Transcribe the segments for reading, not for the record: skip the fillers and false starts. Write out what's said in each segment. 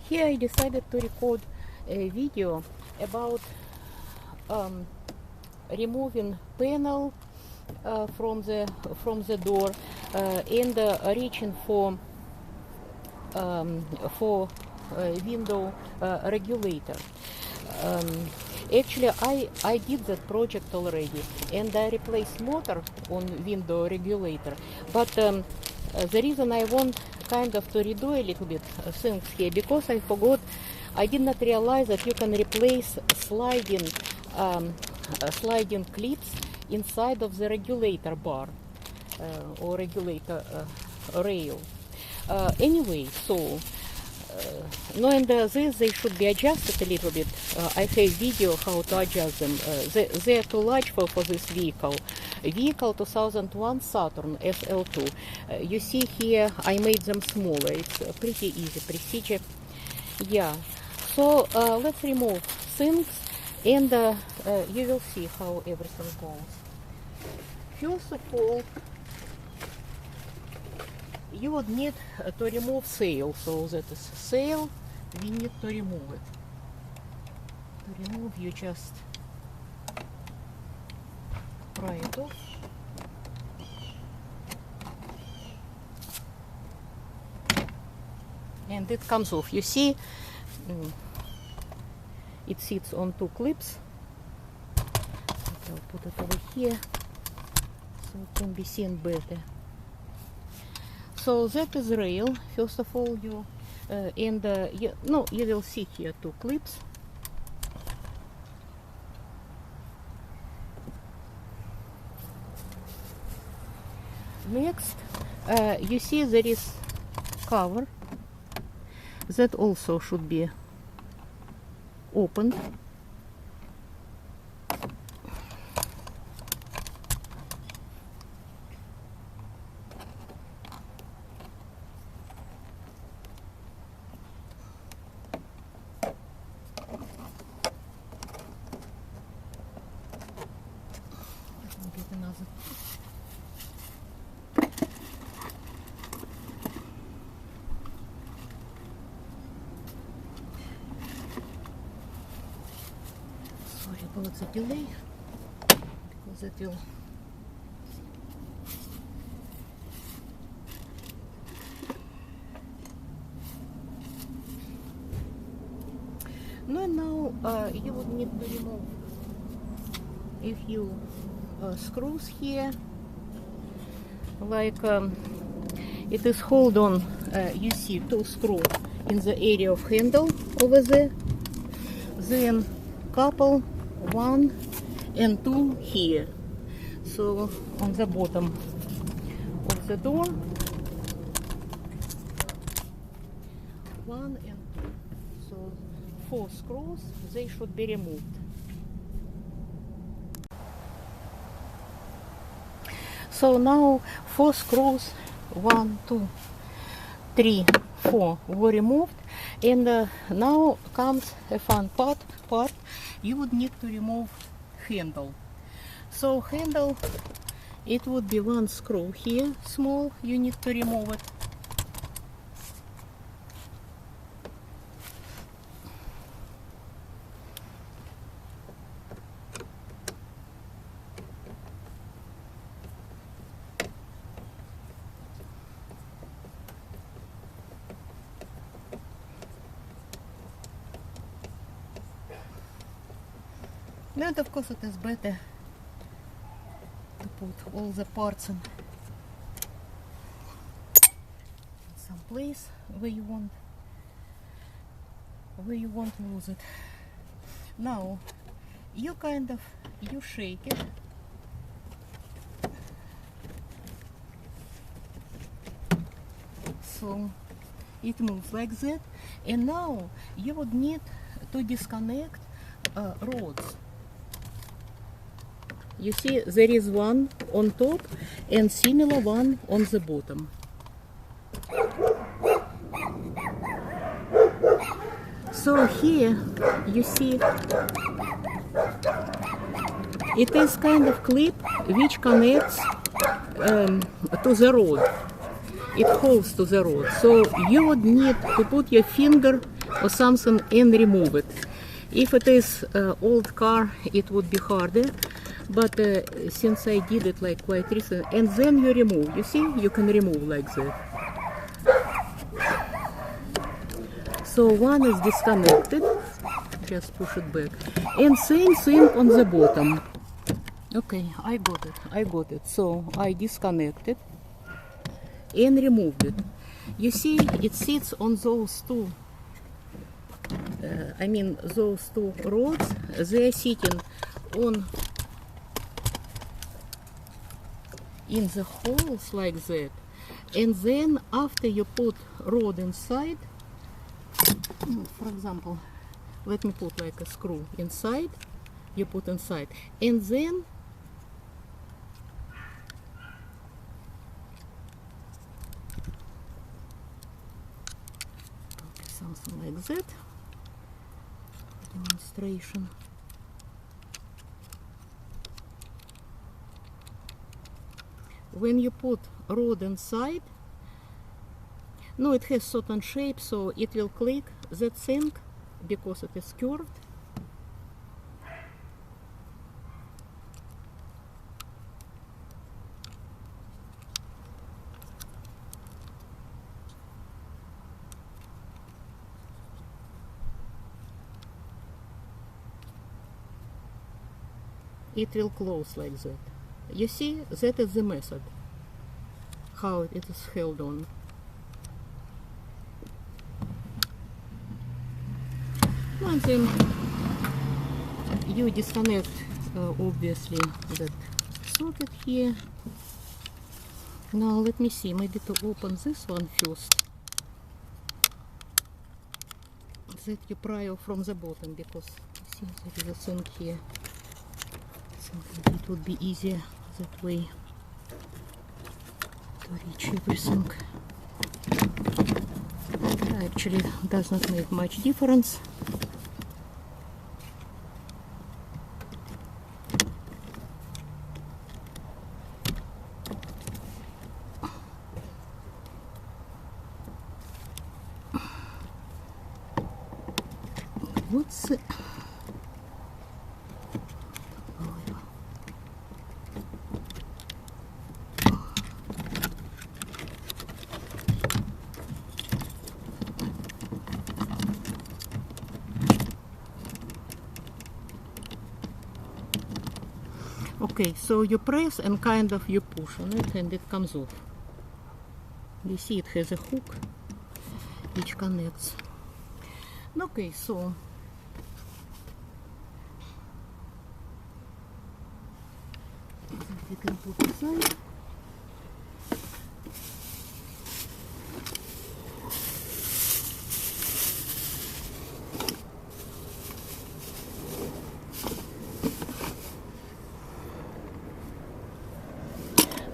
Here I decided to record a video about removing panel from the door and reaching for window regulator. Actually, I did that project already, and I replaced motor on window regulator. But the reason I want kind of to redo a little bit things here, because I forgot, I did not realize that you can replace sliding clips inside of the regulator bar or regulator rail. Anyway, so knowing this, they should be adjusted a little bit. I have video how to adjust them. They are too large for this vehicle. Vehicle 2001 Saturn SL2. You see here, I made them smaller. It's a pretty easy procedure. Yeah. So let's remove things, and you will see how everything goes. First of all, you would need to remove sail. So that is sail, we need to remove it. To remove, you just pry it off. And it comes off. You see, it sits on two clips. I'll put it over here so it can be seen better. So that is rail. First of all, you will see here two clips. Next, you see there is cover that also should be opened. Sorry about the delay, because it will now you would need to remove a few screws here, like it is hold on. You see two screws in the area of handle over there, then couple 1 and 2 here. So on the bottom of the door, 1 and 2. So 4 screws, they should be removed. So now 4 screws, 1, 2, 3, 4 were removed, and now comes a fun part. You would need to remove handle. So handle, it would be 1 screw here, small, you need to remove it. And of course it is better to put all the parts in some place where you won't lose it. Now you shake it. So it moves like that, and now you would need to disconnect rods. You see, there is one on top and similar one on the bottom. So here you see it is kind of clip which connects to the rod. It holds to the rod. So you would need to put your finger or something and remove it. If it is old car, it would be harder, but since I did it like quite recent, and then you remove, you see, you can remove like that. So one is disconnected, just push it back, and same thing on the bottom. Okay, I got it. So I disconnected and removed it. You see, it sits on those two, those two rods. They are sitting on in the holes like that. And then after you put rod inside, for example, let me put like a screw inside, you put inside, and then something like that, demonstration. When you put rod inside, no, it has certain shape, so it will click that thing because it is curved. It will close like that. You see, that is the method, how it is held on. And then you disconnect, obviously, that socket here. Now let me see, maybe to open this one first. That you pry off from the bottom, because you see there is a thing here. It would be easier that way to reach everything. Actually, it does not make much difference. What's it? Okay, so you press and kind of you push on it and it comes off. You see it has a hook which connects. Okay, so you can put aside.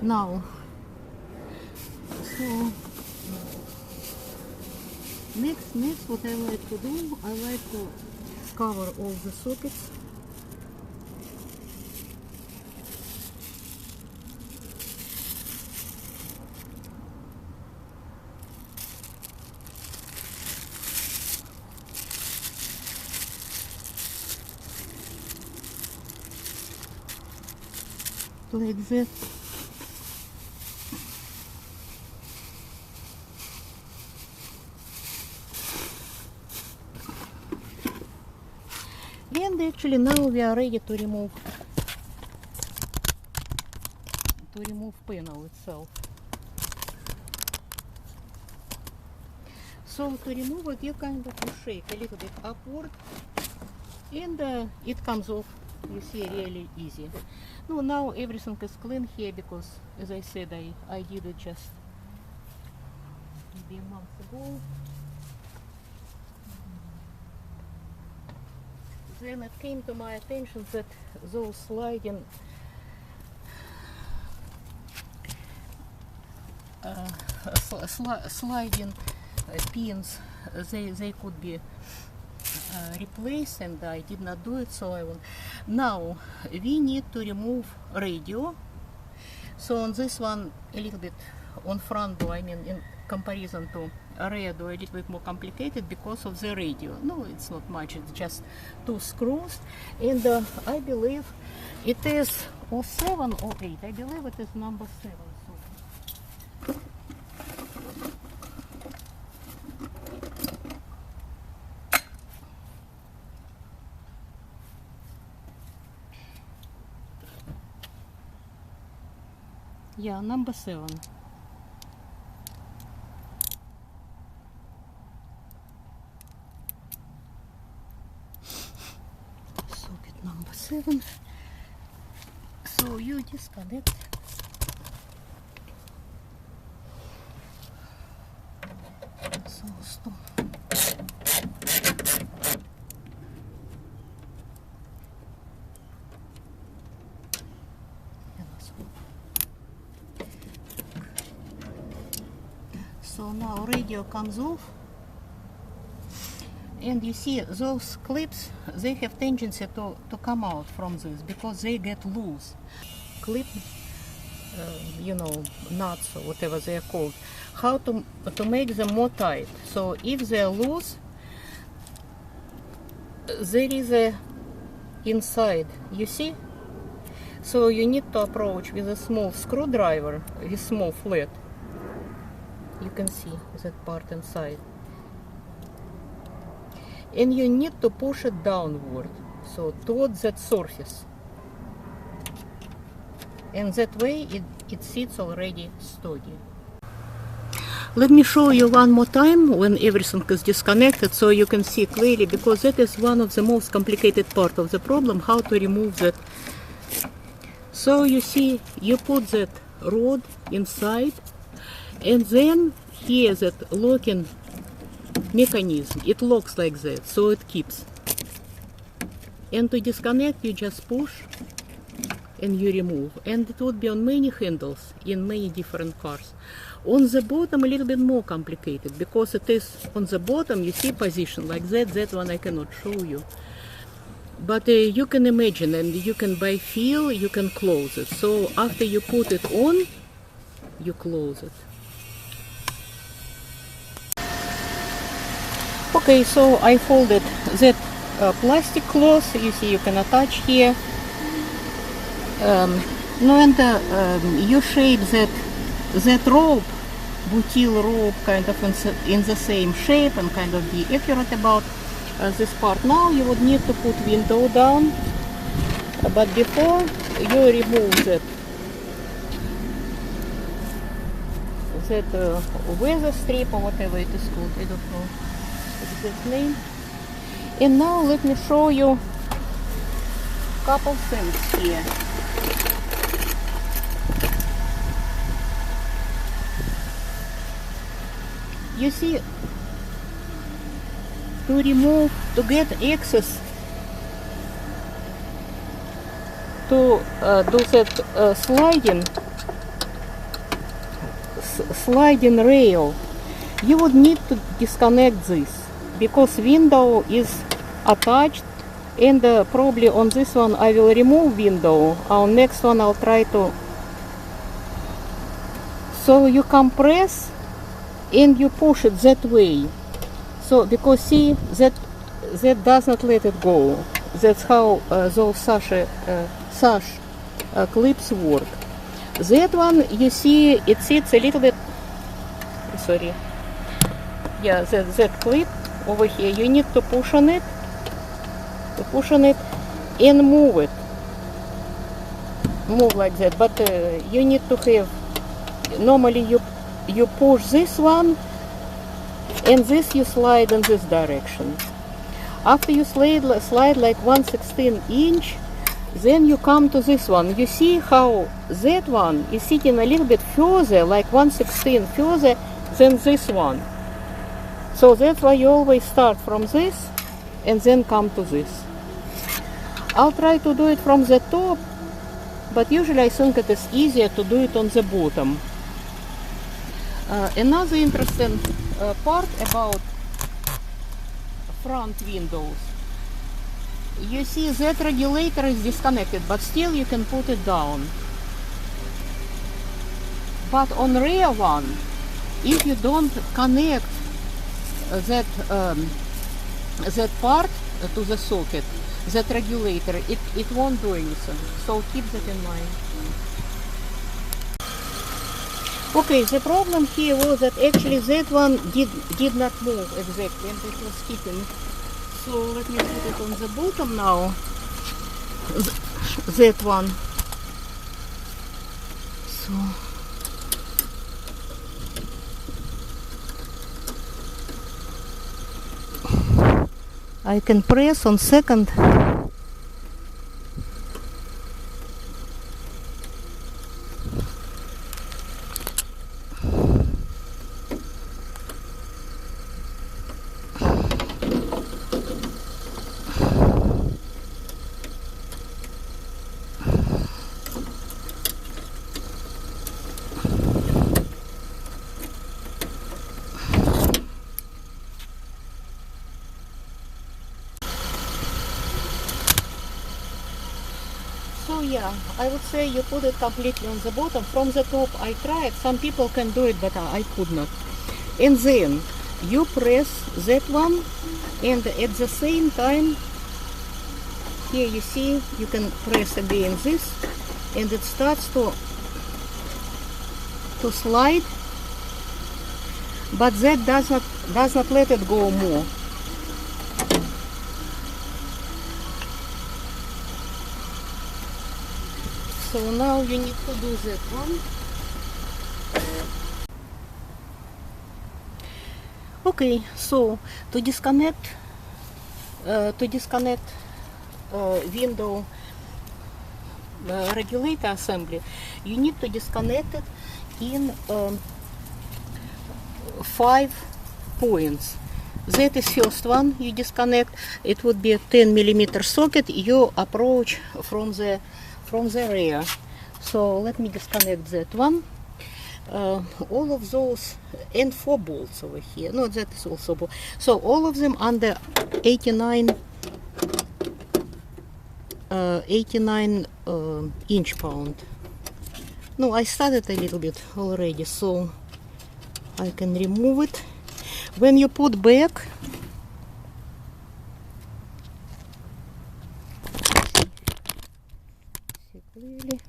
Now, so next what I like to do, I like to cover all the sockets. Like that. And actually now we are ready to remove panel itself. So to remove it, you kind of shake a little bit upward, and it comes off. You see, really easy. No, now everything is clean here because, as I said, I did it just maybe a month ago. Then it came to my attention that those sliding pins, they could be replaced, and I did not do it, so I will. Now we need to remove radio. So on this one a little bit on front door, I mean in comparison to rear door, a little bit more complicated because of the radio. No, it's not much, it's just 2 screws, and I believe it is 07 or 8. I believe it is number 7. Yeah, number 7. Socket number 7. So you disconnect. So stop. So now radio comes off, and you see those clips, they have tendency to come out from this because they get loose. Clip, you know, nuts or whatever they are called, how to make them more tight. So if they are loose, there is a inside, you see? So you need to approach with a small screwdriver, with small flat. You can see that part inside, and you need to push it downward, so towards that surface, and that way it sits already sturdy. Let me show you one more time when everything is disconnected, so you can see clearly, because that is one of the most complicated part of the problem, how to remove that. So you see, you put that rod inside, and then here that locking mechanism, it locks like that, so it keeps. And to disconnect, you just push and you remove. And it would be on many handles in many different cars. On the bottom, a little bit more complicated, because it is on the bottom, you see position like that. That one I cannot show you. But you can imagine, and you can by feel, you can close it. So after you put it on, you close it. Okay, so I folded that plastic cloth. You see, you can attach here. You shape that rope, butyl rope, kind of in the same shape, and kind of be accurate about this part. Now you would need to put window down, but before you remove that weather strip or whatever it is called, I don't know exact name. And now let me show you a couple things here. You see, to get access to do that sliding rail, you would need to disconnect this, because window is attached, and probably on this one I will remove window. On next one I'll try to. So you compress and you push it that way. So because see that does not let it go. That's how those sash clips work. That one, you see, it sits a little bit. Sorry. Yeah, that clip over here. You need to push on it, and move it. Move like that. But you need to have. Normally, you push this one, and this you slide in this direction. After you slide like 1/16 inch, then you come to this one. You see how that one is sitting a little bit further, like 1/16 further than this one. So that's why you always start from this and then come to this. I'll try to do it from the top, but usually I think it is easier to do it on the bottom. Another interesting part about front windows. You see that regulator is disconnected, but still you can put it down. But on rear one, if you don't connect that that part to the socket, that regulator, it won't do anything. So keep that in mind. Okay, the problem here was that actually that one did not move exactly, and it was skipping. So let me put it on the bottom now. That one. So I can press on second. So yeah, I would say you put it completely on the bottom. From the top I tried, some people can do it, but I could not. And then you press that one, and at the same time, here you see, you can press again this, and it starts to slide, but that does not let it go more. So now you need to do that one. Okay, so to disconnect window regulator assembly, you need to disconnect it in 5 points. That is first one you disconnect. It would be a 10mm socket you approach from the rear. So let me disconnect that one. All of those, and 4 bolts over here. No, that is also bolt. So all of them under 89 inch-pound. No, I started a little bit already, so I can remove it. When you put back, see clearly.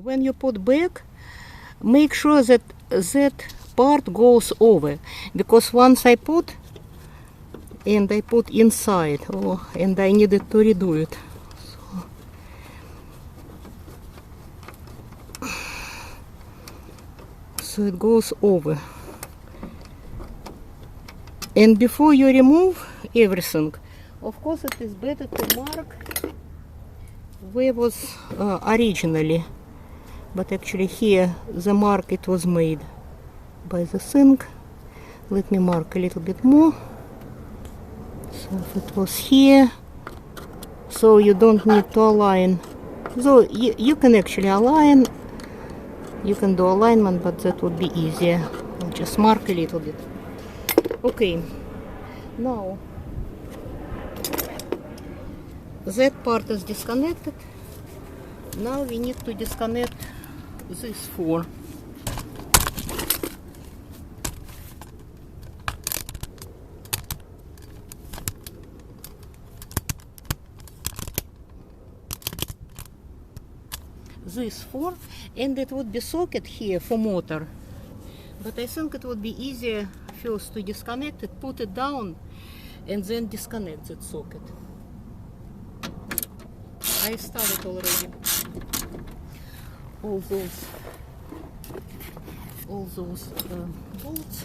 When you put back, make sure that that part goes over, because once I put inside, and I needed to redo it. So it goes over. And before you remove everything, of course it is better to mark where it was originally, but actually here the mark it was made by the thing. Let me mark a little bit more. So if it was here, so you don't need to align. So you can actually align, you can do alignment, but that would be easier. I'll just mark a little bit. Okay, now that part is disconnected. Now we need to disconnect these 4. These 4, and it would be socket here for motor. But I think it would be easier first to disconnect it, put it down, and then disconnect that socket. I started already. All those bolts.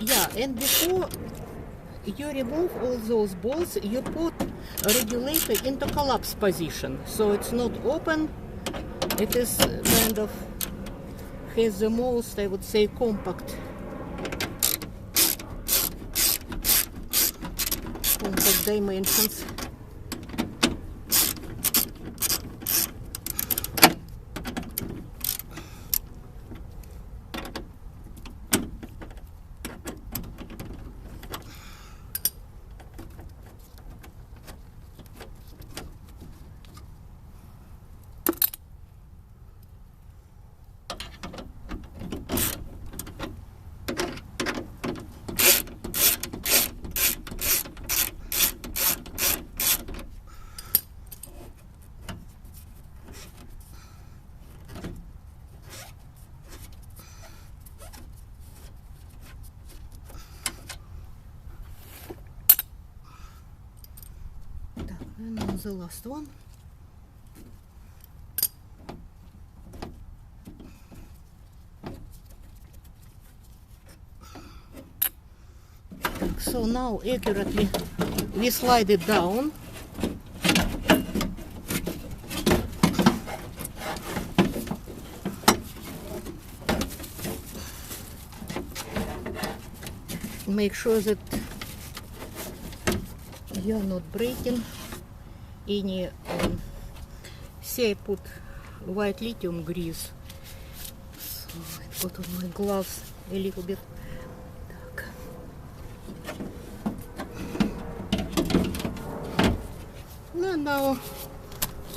Yeah, and before you remove all those bolts, you put a regulator into collapse position, so it's not open. It is kind of has the most, I would say, compact dimensions. And now the last one. So now accurately we slide it down. Make sure that you're not breaking any. See, I put white lithium grease, so I put on my gloves a little bit. Так. And now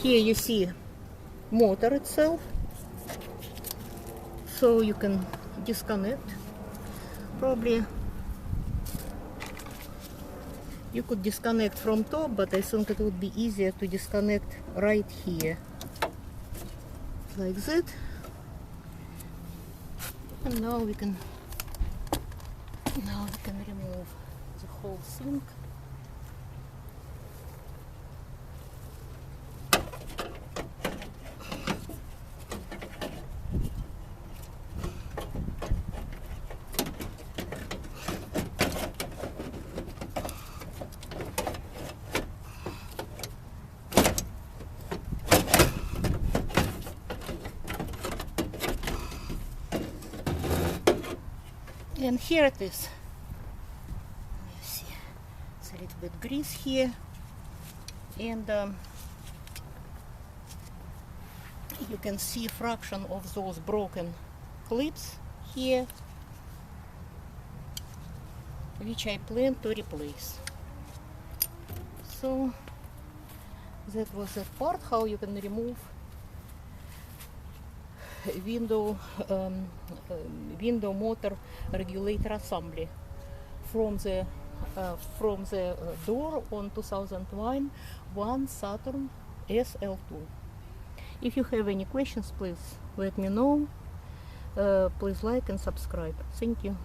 here you see motor itself, so you can disconnect. Probably you could disconnect from top, but I think it would be easier to disconnect right here, like that. And now we can remove the whole thing. And here it is. You see, it's a little bit grease here, and you can see fraction of those broken clips here, which I plan to replace. So that was that part, how you can remove window motor regulator assembly from the door on 2001 Saturn SL2. If you have any questions, please let me know. Please like and subscribe. Thank you.